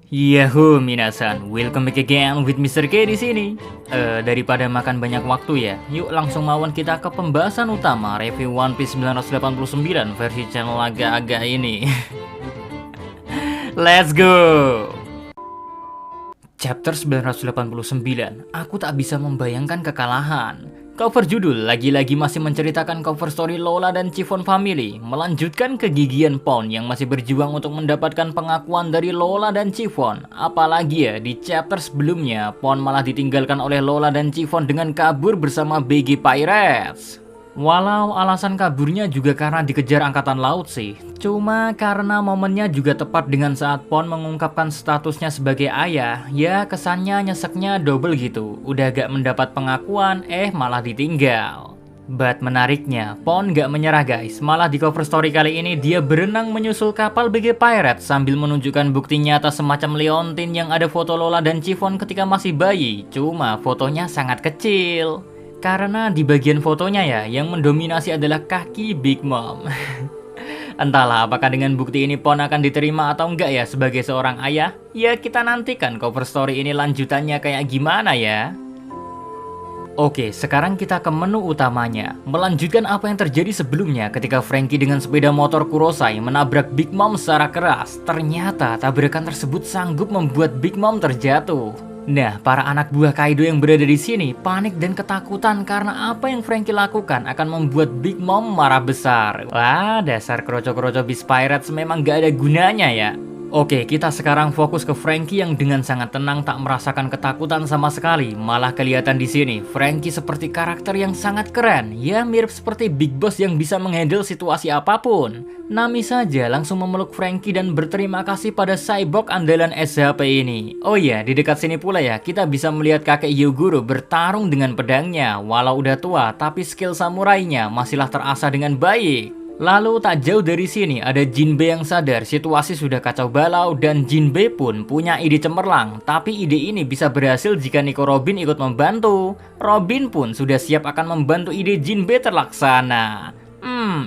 Yahoo minasan, welcome back again with Mr. K di sini. Daripada makan banyak waktu ya, yuk langsung mawon kita ke pembahasan utama review One Piece 989 versi channel agak-agak ini. Let's go. Chapter 989, aku tak bisa membayangkan kekalahan. Cover judul lagi-lagi masih menceritakan cover story Lola dan Chiffon Family, melanjutkan kegigihan Pon yang masih berjuang untuk mendapatkan pengakuan dari Lola dan Chiffon. Apalagi ya, di chapter sebelumnya, Pon malah ditinggalkan oleh Lola dan Chiffon dengan kabur bersama BG Pirates. Walau alasan kaburnya juga karena dikejar angkatan laut sih. Cuma karena momennya juga tepat dengan saat Pon mengungkapkan statusnya sebagai ayah, ya kesannya nyeseknya double gitu. Udah gak mendapat pengakuan, malah ditinggal. But menariknya, Pon gak menyerah guys. Malah di cover story kali ini dia berenang menyusul kapal BG Pirates sambil menunjukkan bukti nyata semacam Leontin yang ada foto Lola dan Chiffon ketika masih bayi. Cuma fotonya sangat kecil. Karena di bagian fotonya ya, yang mendominasi adalah kaki Big Mom. Entahlah apakah dengan bukti ini Pon akan diterima atau enggak ya sebagai seorang ayah. Ya kita nantikan cover story ini lanjutannya kayak gimana ya. Oke, sekarang kita ke menu utamanya. Melanjutkan apa yang terjadi sebelumnya ketika Franky dengan sepeda motor Kurosai menabrak Big Mom secara keras. Ternyata tabrakan tersebut sanggup membuat Big Mom terjatuh. Nah, para anak buah Kaido yang berada di sini panik dan ketakutan karena apa yang Franky lakukan akan membuat Big Mom marah besar. Wah, dasar kroco-kroco Beast Pirates memang gak ada gunanya ya. Oke, kita sekarang fokus ke Franky yang dengan sangat tenang tak merasakan ketakutan sama sekali. Malah kelihatan di sini, Franky seperti karakter yang sangat keren. Ya, mirip seperti Big Boss yang bisa menghandle situasi apapun. Nami saja langsung memeluk Franky dan berterima kasih pada cyborg andalan SHP ini. Oh iya, di dekat sini pula ya, kita bisa melihat kakek Hyogoro bertarung dengan pedangnya. Walau udah tua, tapi skill samurainya masihlah terasa dengan baik. Lalu tak jauh dari sini ada Jinbe yang sadar situasi sudah kacau balau dan Jinbe pun punya ide cemerlang. Tapi ide ini bisa berhasil jika Nico Robin ikut membantu. Robin pun sudah siap akan membantu ide Jinbe terlaksana.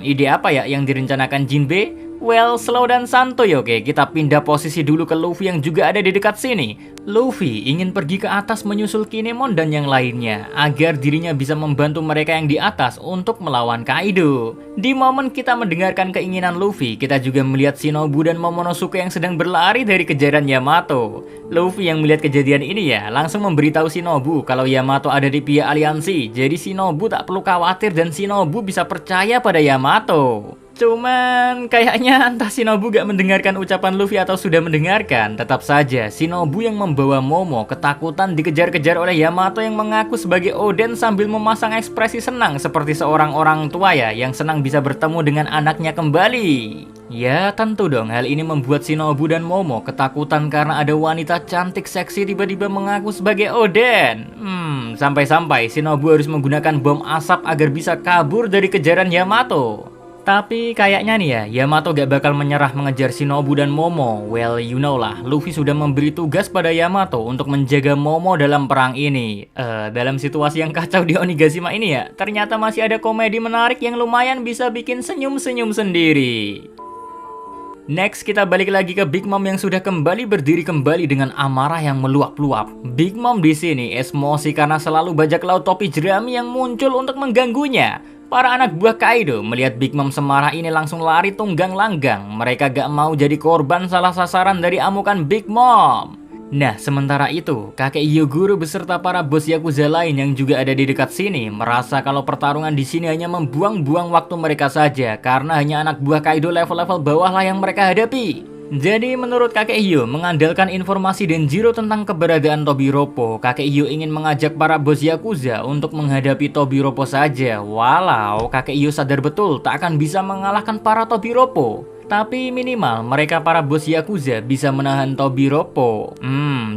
Ide apa ya yang direncanakan Jinbe? Well, slow dan santuy oke. Kita pindah posisi dulu ke Luffy yang juga ada di dekat sini. Luffy ingin pergi ke atas menyusul Kinemon dan yang lainnya agar dirinya bisa membantu mereka yang di atas untuk melawan Kaido. Di momen kita mendengarkan keinginan Luffy, kita juga melihat Shinobu dan Momonosuke yang sedang berlari dari kejaran Yamato. Luffy yang melihat kejadian ini ya langsung memberitahu Shinobu kalau Yamato ada di pihak aliansi. Jadi Shinobu tak perlu khawatir dan Shinobu bisa percaya pada Yamato. Cuman kayaknya entah Shinobu gak mendengarkan ucapan Luffy atau sudah mendengarkan. Tetap saja Shinobu yang membawa Momo ketakutan dikejar-kejar oleh Yamato yang mengaku sebagai Oden sambil memasang ekspresi senang seperti seorang orang tua ya yang senang bisa bertemu dengan anaknya kembali. Ya tentu dong, hal ini membuat Shinobu dan Momo ketakutan karena ada wanita cantik seksi tiba-tiba mengaku sebagai Oden. Sampai-sampai Shinobu harus menggunakan bom asap agar bisa kabur dari kejaran Yamato. Tapi kayaknya nih ya, Yamato gak bakal menyerah mengejar Shinobu dan Momo. Well, you know lah, Luffy sudah memberi tugas pada Yamato untuk menjaga Momo dalam perang ini. Dalam situasi yang kacau di Onigashima ini ya, ternyata masih ada komedi menarik yang lumayan bisa bikin senyum-senyum sendiri. Next, kita balik lagi ke Big Mom yang sudah kembali berdiri kembali dengan amarah yang meluap-luap. Big Mom di sini emosi karena selalu bajak laut topi jerami yang muncul untuk mengganggunya. Para anak buah Kaido melihat Big Mom semarah ini langsung lari tunggang langgang. Mereka gak mau jadi korban salah sasaran dari amukan Big Mom. Nah, sementara itu, kakek Hyogoro beserta para bos Yakuza lain yang juga ada di dekat sini merasa kalau pertarungan di sini hanya membuang-buang waktu mereka saja karena hanya anak buah Kaido level-level bawah lah yang mereka hadapi. Jadi menurut kakek Hyo, mengandalkan informasi Denjiro tentang keberadaan Tobiropo, kakek Hyo ingin mengajak para bos Yakuza untuk menghadapi Tobiropo saja. Walau kakek Hyo sadar betul tak akan bisa mengalahkan para Tobiropo, tapi minimal mereka para bos Yakuza bisa menahan Tobiropo.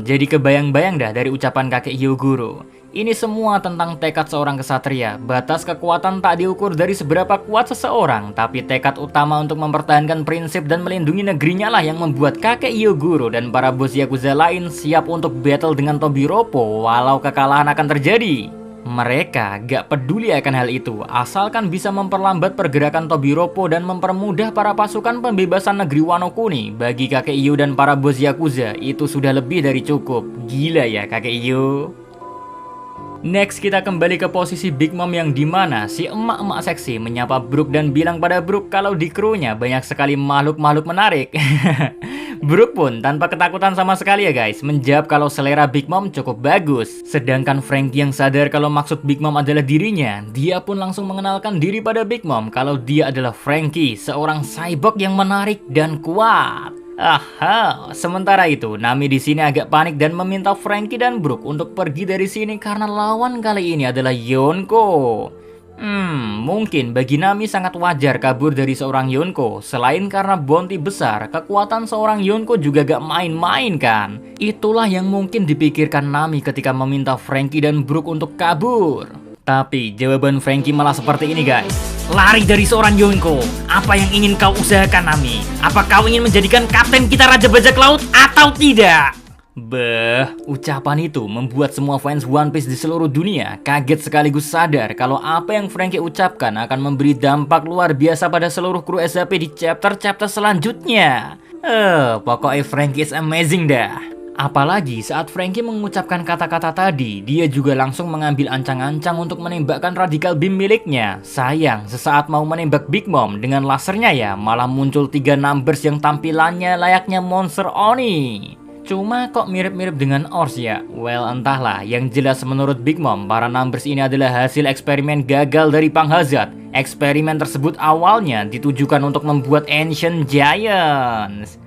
Jadi kebayang-bayang dah dari ucapan kakek Hyogoro. Ini semua tentang tekad seorang kesatria. Batas kekuatan tak diukur dari seberapa kuat seseorang, tapi tekad utama untuk mempertahankan prinsip dan melindungi negerinya lah yang membuat kakek Hyogoro dan para bos Yakuza lain siap untuk battle dengan Tobiropo walau kekalahan akan terjadi. Mereka gak peduli akan hal itu, asalkan bisa memperlambat pergerakan Tobiropo dan mempermudah para pasukan pembebasan negeri Wano Kuni. Bagi kakek Iyo dan para bos Yakuza, itu sudah lebih dari cukup. Gila ya kakek Iyo. Next kita kembali ke posisi Big Mom yang dimana si emak-emak seksi menyapa Brook dan bilang pada Brook kalau di krunya banyak sekali makhluk-makhluk menarik. Brook pun tanpa ketakutan sama sekali ya guys, menjawab kalau selera Big Mom cukup bagus. Sedangkan Franky yang sadar kalau maksud Big Mom adalah dirinya, dia pun langsung mengenalkan diri pada Big Mom kalau dia adalah Franky, seorang cyborg yang menarik dan kuat. Aha, sementara itu Nami di sini agak panik dan meminta Franky dan Brook untuk pergi dari sini karena lawan kali ini adalah Yonko. Mungkin bagi Nami sangat wajar kabur dari seorang Yonko. Selain karena bounty besar, kekuatan seorang Yonko juga gak main-main kan. Itulah yang mungkin dipikirkan Nami ketika meminta Franky dan Brook untuk kabur. Tapi jawaban Franky malah seperti ini guys. Lari dari seorang Yonko. Apa yang ingin kau usahakan Nami? Apa kau ingin menjadikan kapten kita Raja Bajak Laut atau tidak? Ucapan itu membuat semua fans One Piece di seluruh dunia kaget sekaligus sadar kalau apa yang Franky ucapkan akan memberi dampak luar biasa pada seluruh kru SAP di chapter-chapter selanjutnya. Pokoknya Franky is amazing dah. Apalagi saat Franky mengucapkan kata-kata tadi, dia juga langsung mengambil ancang-ancang untuk menembakkan radical beam miliknya. Sayang, sesaat mau menembak Big Mom dengan lasernya ya, malah muncul 3 numbers yang tampilannya layaknya monster Oni. Cuma kok mirip-mirip dengan Ors ya? Well, entahlah. Yang jelas menurut Big Mom, para numbers ini adalah hasil eksperimen gagal dari Pang Hazard. Eksperimen tersebut awalnya ditujukan untuk membuat Ancient Giants.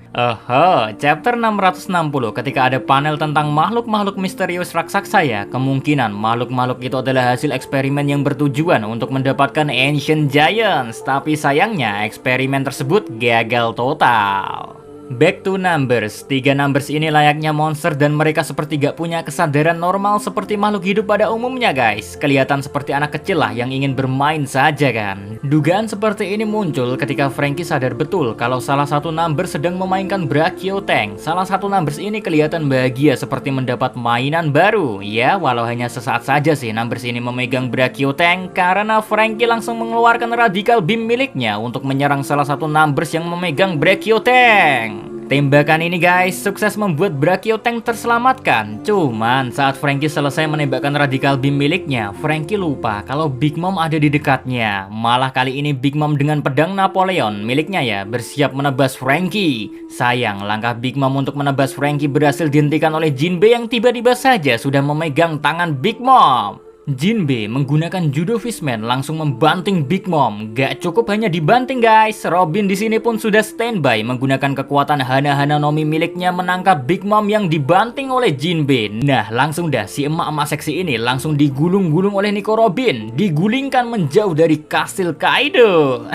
Chapter 660 ketika ada panel tentang makhluk-makhluk misterius raksasa ya, kemungkinan makhluk-makhluk itu adalah hasil eksperimen yang bertujuan untuk mendapatkan Ancient Giants. Tapi sayangnya eksperimen tersebut gagal total. Back to numbers, 3 numbers ini layaknya monster dan mereka seperti gak punya kesadaran normal seperti makhluk hidup pada umumnya guys. Kelihatan seperti anak kecil lah yang ingin bermain saja kan. Dugaan seperti ini muncul ketika Franky sadar betul kalau salah satu number sedang memainkan Brachio Tank. Salah satu numbers ini kelihatan bahagia seperti mendapat mainan baru. Ya, walau hanya sesaat saja sih numbers ini memegang Brachio Tank karena Franky langsung mengeluarkan radical beam miliknya untuk menyerang salah satu numbers yang memegang Brachio Tank. Tembakan ini guys sukses membuat Brachio Tank terselamatkan. Cuman saat Franky selesai menembakkan radical beam miliknya, Franky lupa kalau Big Mom ada di dekatnya. Malah kali ini Big Mom dengan pedang Napoleon miliknya ya bersiap menebas Franky. Sayang, langkah Big Mom untuk menebas Franky berhasil dihentikan oleh Jinbe yang tiba-tiba saja sudah memegang tangan Big Mom. Jinbe menggunakan Judo Fistman langsung membanting Big Mom. Gak cukup hanya dibanting guys, Robin di sini pun sudah standby menggunakan kekuatan Hana-Hana Nomi miliknya menangkap Big Mom yang dibanting oleh Jinbe. Nah langsung dah si emak-emak seksi ini langsung digulung-gulung oleh Nico Robin, digulingkan menjauh dari kastil Kaido.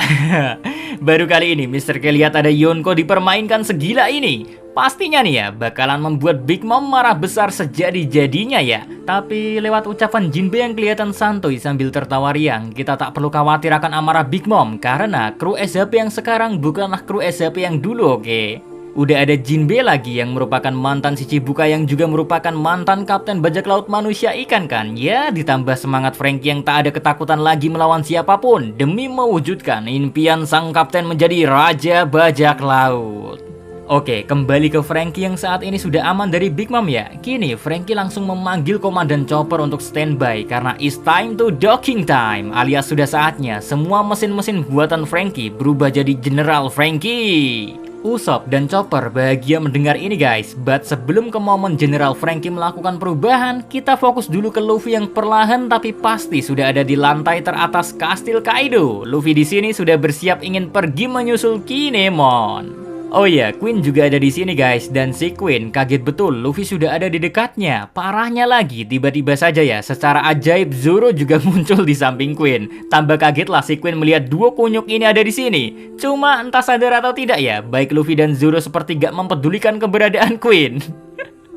Baru kali ini Mr. K lihat ada Yonko dipermainkan segila ini. Pastinya nih ya, bakalan membuat Big Mom marah besar sejadi-jadinya ya. Tapi lewat ucapan Jinbe yang kelihatan santuy sambil tertawa riang, kita tak perlu khawatir akan amarah Big Mom karena kru SHP yang sekarang bukanlah kru SHP yang dulu, oke? Udah ada Jinbe lagi yang merupakan mantan si Chibuka yang juga merupakan mantan kapten bajak laut manusia ikan kan. Ya, ditambah semangat Franky yang tak ada ketakutan lagi melawan siapapun demi mewujudkan impian sang kapten menjadi Raja Bajak Laut. Oke, kembali ke Franky yang saat ini sudah aman dari Big Mom ya. Kini Franky langsung memanggil Komandan Chopper untuk standby karena it's time to docking time, alias sudah saatnya semua mesin-mesin buatan Franky berubah jadi General Franky. Usopp dan Chopper bahagia mendengar ini guys. But sebelum ke momen General Franky melakukan perubahan, kita fokus dulu ke Luffy yang perlahan tapi pasti sudah ada di lantai teratas kastil Kaido. Luffy di sini sudah bersiap ingin pergi menyusul Kinemon. Oh iya, Queen juga ada di sini guys, dan si Queen kaget betul Luffy sudah ada di dekatnya. Parahnya lagi, tiba-tiba saja ya, secara ajaib Zoro juga muncul di samping Queen. Tambah kagetlah si Queen melihat dua kunyuk ini ada di sini. Cuma entah sadar atau tidak ya, baik Luffy dan Zoro seperti gak mempedulikan keberadaan Queen.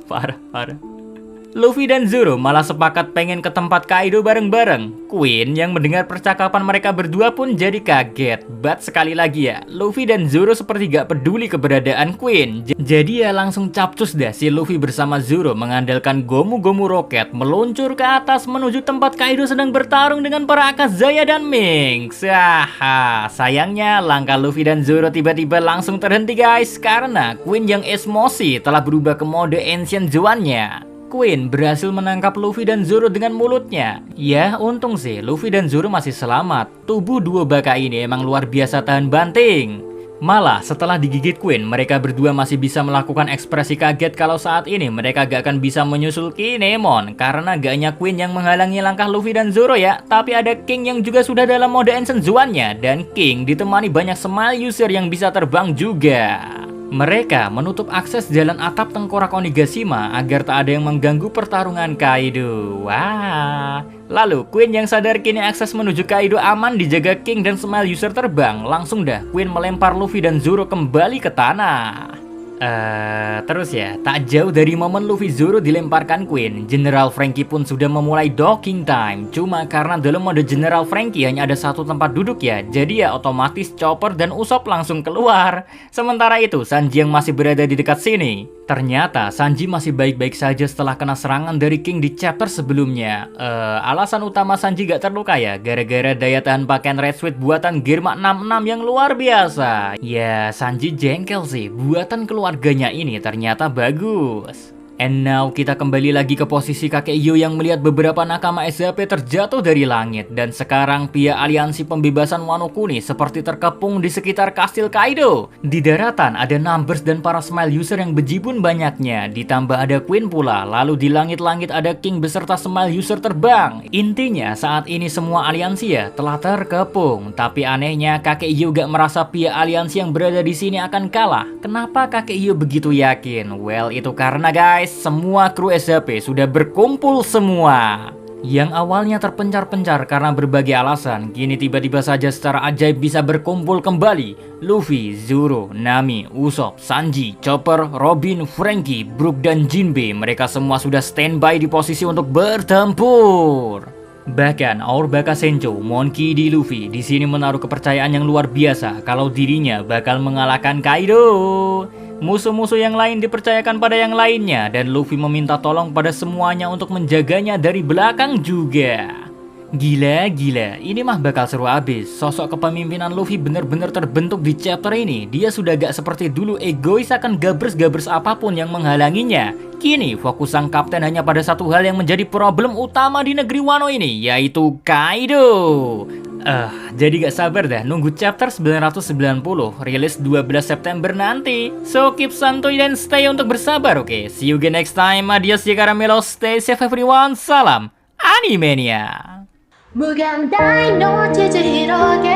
Parah. Luffy dan Zoro malah sepakat pengen ke tempat Kaido bareng-bareng. Queen yang mendengar percakapan mereka berdua pun jadi kaget. But sekali lagi ya, Luffy dan Zoro seperti gak peduli keberadaan Queen. Jadi ya langsung capcus dah si Luffy bersama Zoro mengandalkan Gomu-Gomu Rocket meluncur ke atas menuju tempat Kaido sedang bertarung dengan para Akazaya dan Minks. Sayangnya langkah Luffy dan Zoro tiba-tiba langsung terhenti guys, karena Queen yang emosi telah berubah ke mode Ancient Zoan-nya. Queen berhasil menangkap Luffy dan Zoro dengan mulutnya. Ya, untung sih Luffy dan Zoro masih selamat. Tubuh dua baka ini emang luar biasa tahan banting. Malah setelah digigit Queen, mereka berdua masih bisa melakukan ekspresi kaget kalau saat ini mereka gak akan bisa menyusul Kinemon. Karena gak hanya Queen yang menghalangi langkah Luffy dan Zoro ya, tapi ada King yang juga sudah dalam mode Ancient Zoan-nya. Dan King ditemani banyak Smile User yang bisa terbang juga. Mereka menutup akses jalan atap tengkorak Onigashima agar tak ada yang mengganggu pertarungan Kaido. Wah. Lalu Queen yang sadar kini akses menuju Kaido aman dijaga King dan Smile User terbang. Langsung dah Queen melempar Luffy dan Zoro kembali ke tanah. Terus ya, tak jauh dari momen Luffy Zoro dilemparkan Queen, General Franky pun sudah memulai docking time. Cuma karena dalam mode General Franky hanya ada satu tempat duduk ya, jadi ya otomatis Chopper dan Usopp langsung keluar. Sementara itu Sanji yang masih berada di dekat sini. Ternyata Sanji masih baik-baik saja setelah kena serangan dari King di chapter sebelumnya. Alasan utama Sanji gak terluka ya, gara-gara daya tahan pakaian Red Sweet buatan Germa 66 yang luar biasa. Ya, Sanji jengkel sih, buatan keluarganya ini ternyata bagus. And now kita kembali lagi ke posisi kakek Yo yang melihat beberapa nakama SHP terjatuh dari langit. Dan sekarang pihak aliansi pembebasan Wano Kuni seperti terkepung di sekitar kastil Kaido. Di daratan ada Numbers dan para Smile User yang bejibun banyaknya. Ditambah ada Queen pula. Lalu di langit-langit ada King beserta Smile User terbang. Intinya saat ini semua aliansi ya telah terkepung. Tapi anehnya kakek Yo gak merasa pihak aliansi yang berada di sini akan kalah. Kenapa kakek Yo begitu yakin? Well, itu karena guys, semua kru SHP sudah berkumpul semua. Yang awalnya terpencar-pencar karena berbagai alasan, kini tiba-tiba saja secara ajaib bisa berkumpul kembali. Luffy, Zoro, Nami, Usopp, Sanji, Chopper, Robin, Franky, Brook dan Jinbe, mereka semua sudah standby di posisi untuk bertempur. Bahkan Our Baka Sencho, Monkey D. Luffy di sini menaruh kepercayaan yang luar biasa kalau dirinya bakal mengalahkan Kaido. Musuh-musuh yang lain dipercayakan pada yang lainnya dan Luffy meminta tolong pada semuanya untuk menjaganya dari belakang juga. Gila, ini mah bakal seru abis. Sosok kepemimpinan Luffy bener-bener terbentuk di chapter ini. Dia sudah gak seperti dulu egois akan gabers-gabers apapun yang menghalanginya. Kini fokus sang kapten hanya pada satu hal yang menjadi problem utama di negeri Wano ini, yaitu Kaido. Jadi gak sabar dah nunggu chapter 990 rilis 12 September nanti. So keep santuy dan stay untuk bersabar, oke? See you again next time. Adios ya karamelo, stay safe everyone. Salam Animania. 무감당 놓치지 이렇게